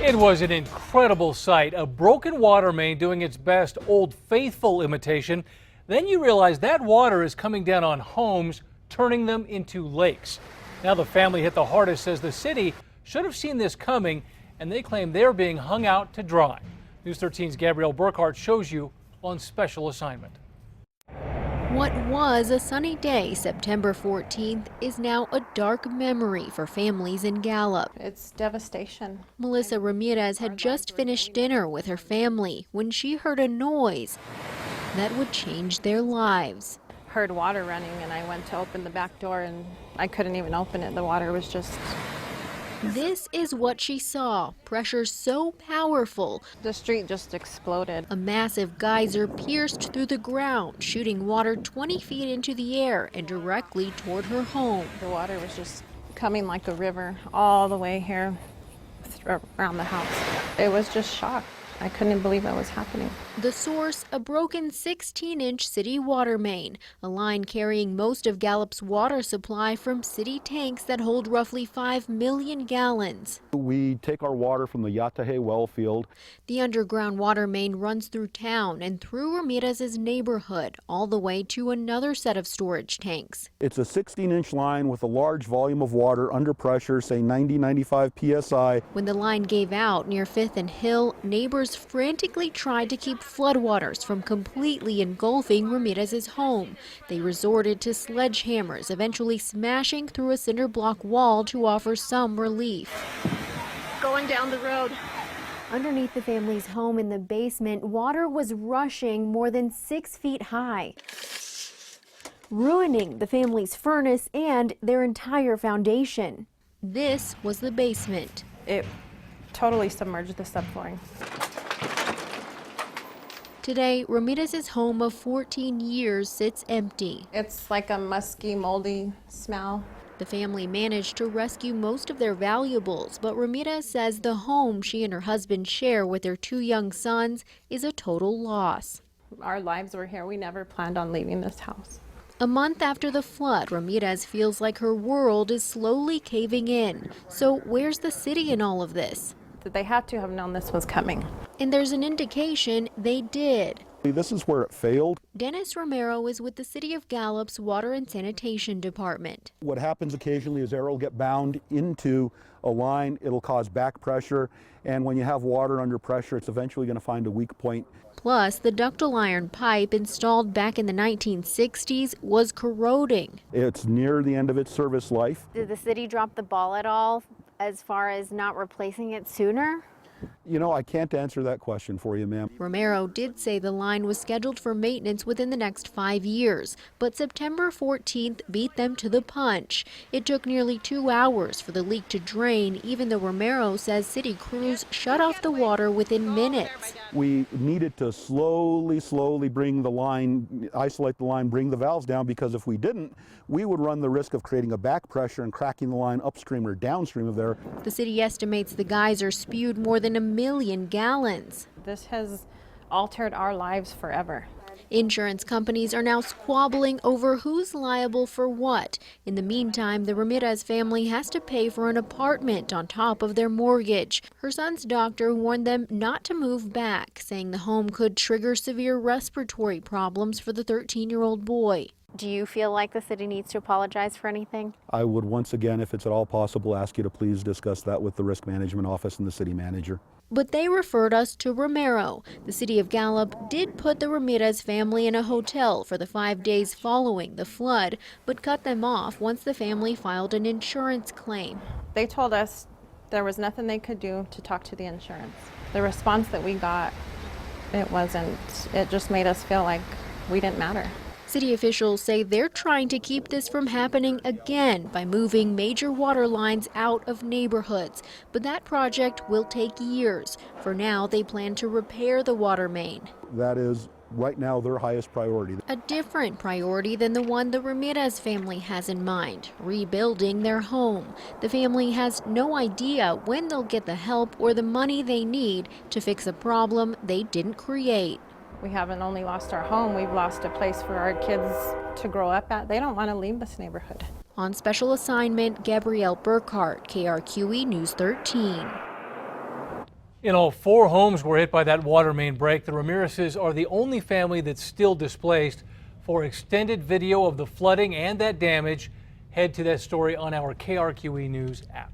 It was an incredible sight, a broken water main doing its best Old Faithful imitation. Then you realize that water is coming down on homes, turning them into lakes. Now the family hit the hardest says the city should have seen this coming, and they claim they're being hung out to dry. News 13's Gabrielle Burkhart shows you on special assignment. What was a sunny day, September 14th, is now a dark memory for families in Gallup. It's devastation. Melissa Ramirez had just finished dinner with her family when she heard a noise that would change their lives. Heard water running and I went to open the back door and I couldn't even open it. The water was just... This is what she saw. Pressure so powerful. The street just exploded. A massive geyser pierced through the ground, shooting water 20 feet into the air and directly toward her home. The water was just coming like a river all the way here around the house. It was just shock. I couldn't believe it was happening. The source, a broken 16-inch city water main, a line carrying most of Gallup's water supply from city tanks that hold roughly 5 million gallons. We take our water from the Yatahe well field. The underground water main runs through town and through Ramirez's neighborhood, all the way to another set of storage tanks. It's a 16-inch line with a large volume of water under pressure, say 90-95 psi. When the line gave out near 5th and Hill, neighbors frantically tried to keep floodwaters from completely engulfing Ramirez's home. They resorted to sledgehammers, eventually smashing through a cinder block wall to offer some relief. Going down the road. Underneath the family's home in the basement, water was rushing more than 6 feet high, ruining the family's furnace and their entire foundation. This was the basement. It totally submerged the subflooring. Today, Ramirez's home of 14 years sits empty. It's like a musky, moldy smell. The family managed to rescue most of their valuables, but Ramirez says the home she and her husband share with their 2 young sons is a total loss. Our lives were here. We never planned on leaving this house. A month after the flood, Ramirez feels like her world is slowly caving in. So where's the city in all of this? They had to have known this was coming. And there's an indication they did. This is where it failed. Dennis Romero is with the City of Gallup's Water and Sanitation Department. What happens occasionally is air will get bound into a line. It'll cause back pressure. And when you have water under pressure, it's eventually going to find a weak point. Plus, the ductile iron pipe installed back in the 1960s was corroding. It's near the end of its service life. Did the city drop the ball at all as far as not replacing it sooner? You know, I can't answer that question for you, ma'am. Romero did say the line was scheduled for maintenance within the next 5 years, but September 14th beat them to the punch. It took nearly 2 hours for the leak to drain, even though Romero says city crews shut off the water within minutes. We needed to slowly bring the line, isolate the line, bring the valves down, because if we didn't, we would run the risk of creating a back pressure and cracking the line upstream or downstream of there. The city estimates the geyser spewed more than 1 million gallons. This has altered our lives forever. Insurance companies are now squabbling over who's liable for what. In the meantime, the Ramirez family has to pay for an apartment on top of their mortgage. Her son's doctor warned them not to move back, saying the home could trigger severe respiratory problems for the 13-year-old boy. Do you feel like the city needs to apologize for anything? I would once again, if it's at all possible, ask you to please discuss that with the risk management office and the city manager. But they referred us to Romero. The city of Gallup did put the Ramirez family in a hotel for the 5 days following the flood, but cut them off once the family filed an insurance claim. They told us there was nothing they could do to talk to the insurance. The response that we got, it just made us feel like we didn't matter. City officials say they're trying to keep this from happening again by moving major water lines out of neighborhoods. But that project will take years. For now, they plan to repair the water main. That is right now their highest priority. A different priority than the one the Ramirez family has in mind, rebuilding their home. The family has no idea when they'll get the help or the money they need to fix a problem they didn't create. We haven't only lost our home, we've lost a place for our kids to grow up at. They don't want to leave this neighborhood. On special assignment, Gabrielle Burkhart, KRQE News 13. In all, 4 homes were hit by that water main break. The Ramirez's are the only family that's still displaced. For extended video of the flooding and that damage, head to that story on our KRQE News app.